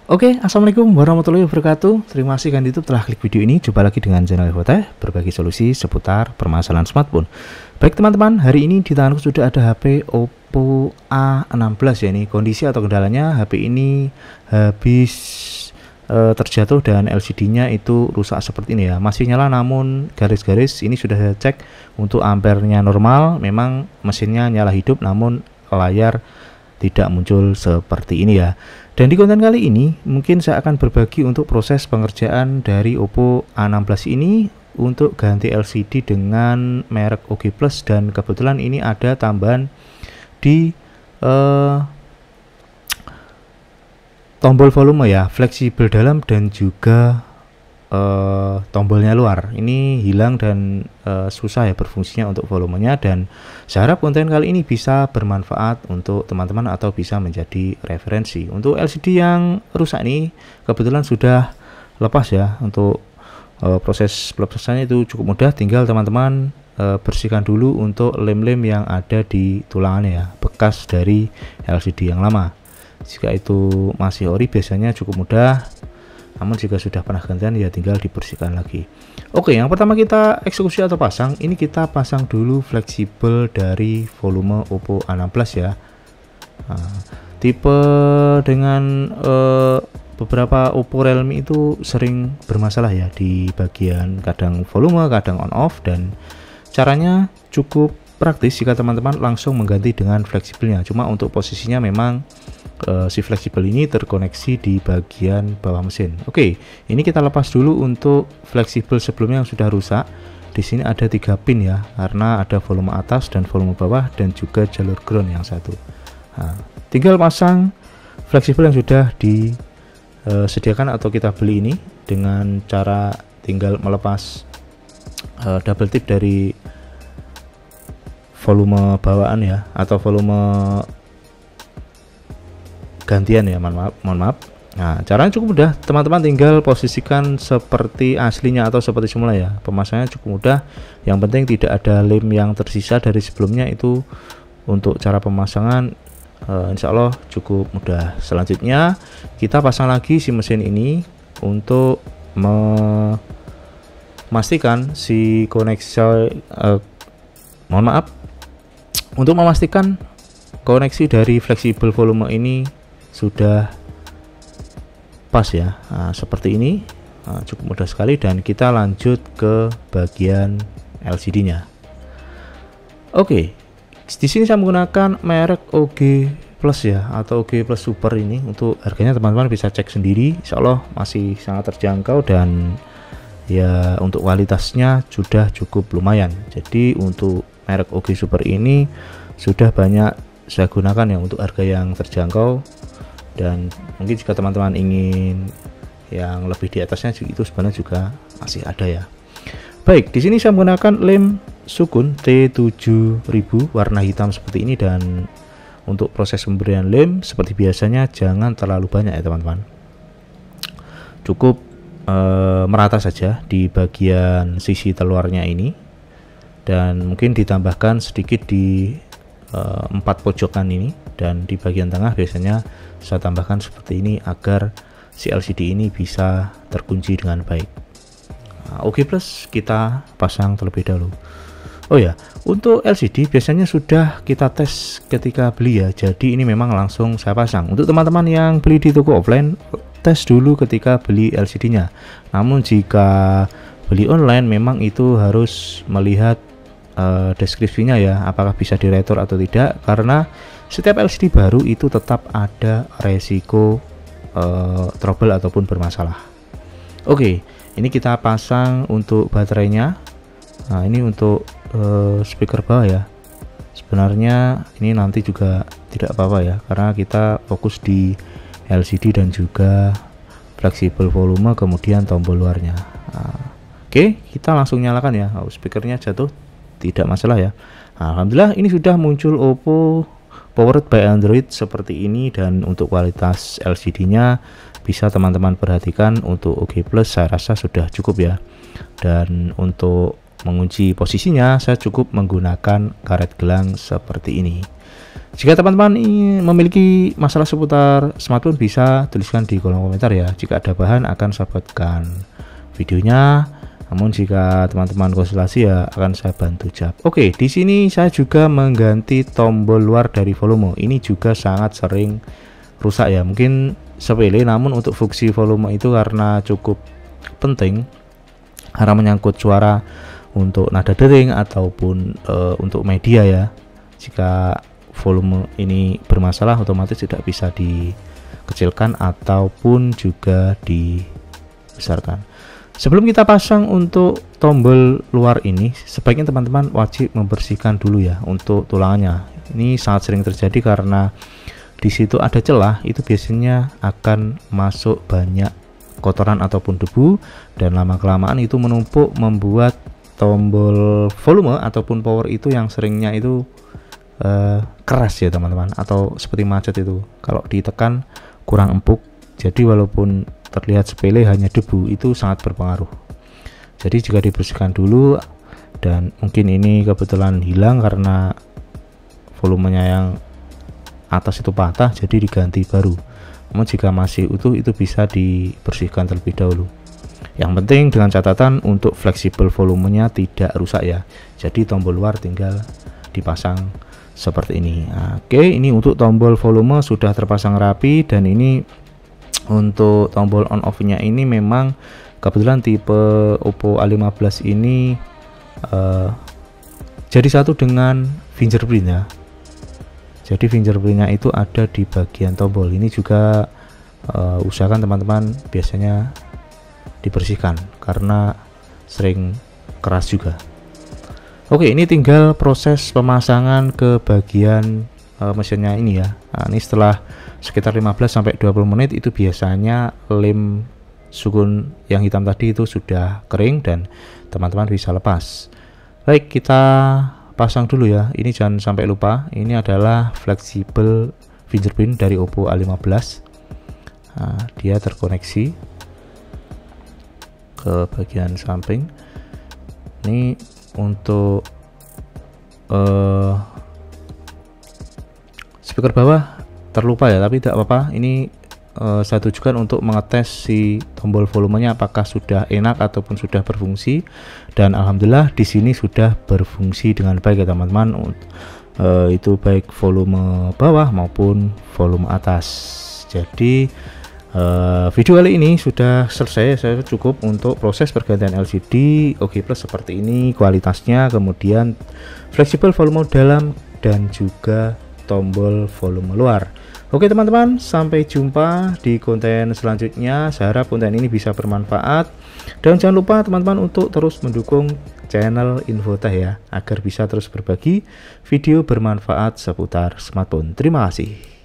Oke, assalamualaikum warahmatullahi wabarakatuh. Terima kasih kan YouTube telah klik video ini. Jumpa lagi dengan channel Evotech, berbagi solusi seputar permasalahan smartphone. Baik teman-teman, hari ini di tanganku sudah ada HP Oppo A16 ya. Ini kondisi atau kendalanya HP ini habis terjatuh dan LCD-nya itu rusak seperti ini ya. Masih nyala namun garis-garis ini sudah saya cek untuk ampernya normal. Memang mesinnya nyala hidup namun layar tidak muncul seperti ini ya. Dan di konten kali ini mungkin saya akan berbagi untuk proses pengerjaan dari Oppo A16 ini untuk ganti LCD dengan merek OG Plus, dan kebetulan ini ada tambahan di tombol volume ya, fleksibel dalam dan juga tombolnya luar ini hilang dan susah ya berfungsinya untuk volumenya. Dan saya harap konten kali ini bisa bermanfaat untuk teman-teman atau bisa menjadi referensi. Untuk LCD yang rusak ini kebetulan sudah lepas ya. Untuk proses pelepasannya itu cukup mudah, tinggal teman-teman bersihkan dulu untuk lem-lem yang ada di tulangannya ya, bekas dari LCD yang lama. Jika itu masih ori biasanya cukup mudah, namun jika sudah pernah gantian ya tinggal dibersihkan lagi. Oke, yang pertama kita eksekusi atau pasang, ini kita pasang dulu fleksibel dari volume Oppo A16 ya. Tipe dengan beberapa Oppo Realme itu sering bermasalah ya di bagian kadang volume, kadang on off, dan caranya cukup praktis jika teman-teman langsung mengganti dengan fleksibelnya. Cuma untuk posisinya memang si fleksibel ini terkoneksi di bagian bawah mesin. Oke, ini kita lepas dulu untuk fleksibel sebelumnya yang sudah rusak. Di sini ada 3 pin ya, karena ada volume atas dan volume bawah dan juga jalur ground yang satu. Tinggal pasang fleksibel yang sudah disediakan atau kita beli ini dengan cara tinggal melepas double tip dari volume bawaan ya, atau volume gantian ya, mohon maaf. Nah, caranya cukup mudah, teman-teman tinggal posisikan seperti aslinya atau seperti semula ya. Pemasangannya cukup mudah, yang penting tidak ada lem yang tersisa dari sebelumnya. Itu untuk cara pemasangan insya Allah cukup mudah. Selanjutnya kita pasang lagi si mesin ini untuk memastikan si koneksi untuk memastikan koneksi dari fleksibel volume ini sudah pas ya. Seperti ini, cukup mudah sekali, dan kita lanjut ke bagian LCD-nya. Oke, di sini saya menggunakan merek OG Plus ya, atau OG Plus Super ini. Untuk harganya teman-teman bisa cek sendiri, insya Allah masih sangat terjangkau, dan ya untuk kualitasnya sudah cukup lumayan. Jadi untuk merek OG Super ini sudah banyak saya gunakan ya untuk harga yang terjangkau, dan mungkin jika teman-teman ingin yang lebih di atasnya itu sebenarnya juga masih ada ya. Baik, di sini saya menggunakan lem Sukun T7000 warna hitam seperti ini, dan untuk proses pemberian lem seperti biasanya jangan terlalu banyak ya teman-teman. Cukup merata saja di bagian sisi teluarnya ini, dan mungkin ditambahkan sedikit di 4 pojokan ini, dan di bagian tengah biasanya saya tambahkan seperti ini agar si LCD ini bisa terkunci dengan baik. Oke, plus kita pasang terlebih dahulu. Oh ya, untuk LCD biasanya sudah kita tes ketika beli ya, jadi ini memang langsung saya pasang. Untuk teman-teman yang beli di toko offline, tes dulu ketika beli LCD-nya. Namun jika beli online memang itu harus melihat deskripsinya ya, apakah bisa diretur atau tidak, karena setiap LCD baru itu tetap ada resiko trouble ataupun bermasalah. Oke, ini kita pasang untuk baterainya. Nah, ini untuk speaker bawah ya. Sebenarnya ini nanti juga tidak apa-apa ya, karena kita fokus di LCD dan juga fleksibel volume, kemudian tombol luarnya. Oke, kita langsung nyalakan ya. Speakernya jatuh, tidak masalah ya. Alhamdulillah ini sudah muncul Oppo powered by Android seperti ini, dan untuk kualitas LCD-nya bisa teman-teman perhatikan untuk OG Plus saya rasa sudah cukup ya. Dan untuk mengunci posisinya, saya cukup menggunakan karet gelang seperti ini. Jika teman-teman memiliki masalah seputar smartphone, bisa tuliskan di kolom komentar ya. Jika ada bahan akan saya buatkan videonya. Namun jika teman-teman konsultasi ya akan saya bantu jawab. Oke, di sini saya juga mengganti tombol luar dari volume. Ini juga sangat sering rusak ya. Mungkin sepele, namun untuk fungsi volume itu karena cukup penting karena menyangkut suara untuk nada dering ataupun untuk media ya. Jika volume ini bermasalah, otomatis tidak bisa dikecilkan ataupun juga dibesarkan. Sebelum kita pasang untuk tombol luar ini, sebaiknya teman-teman wajib membersihkan dulu ya untuk tulangannya. Ini sangat sering terjadi karena di situ ada celah, itu biasanya akan masuk banyak kotoran ataupun debu, dan lama-kelamaan itu menumpuk membuat tombol volume ataupun power itu yang seringnya itu keras ya teman-teman, atau seperti macet itu kalau ditekan kurang empuk. Jadi walaupun terlihat sepele hanya debu, itu sangat berpengaruh. Jadi jika dibersihkan dulu, dan mungkin ini kebetulan hilang karena volumenya yang atas itu patah, jadi diganti baru. Namun jika masih utuh itu bisa dibersihkan terlebih dahulu. Yang penting dengan catatan untuk fleksibel volumenya tidak rusak ya. Jadi tombol luar tinggal dipasang seperti ini. Oke, ini untuk tombol volume sudah terpasang rapi, dan ini untuk tombol on off nya ini memang kebetulan tipe Oppo A15 ini jadi satu dengan fingerprint ya. Jadi fingerprintnya itu ada di bagian tombol. Ini juga usahakan teman-teman biasanya dibersihkan karena sering keras juga. Oke, ini tinggal proses pemasangan ke bagian mesinnya ini ya. Nah, ini setelah sekitar 15-20 menit itu biasanya lem sukun yang hitam tadi itu sudah kering dan teman-teman bisa lepas. Baik, kita pasang dulu ya. Ini jangan sampai lupa, ini adalah fleksibel fingerprint dari Oppo A15. Nah, dia terkoneksi ke bagian samping. Ini untuk speaker bawah terlupa ya, tapi tidak apa-apa. Ini saya tujukan untuk mengetes si tombol volumenya apakah sudah enak ataupun sudah berfungsi, dan alhamdulillah di sini sudah berfungsi dengan baik ya teman-teman. Itu baik volume bawah maupun volume atas. Jadi video kali ini sudah selesai. Saya cukup untuk proses pergantian LCD OG Plus seperti ini kualitasnya, kemudian fleksibel volume dalam dan juga tombol volume luar. Oke teman-teman, sampai jumpa di konten selanjutnya. Saya harap konten ini bisa bermanfaat, dan jangan lupa teman-teman untuk terus mendukung channel Infotech ya, agar bisa terus berbagi video bermanfaat seputar smartphone. Terima kasih.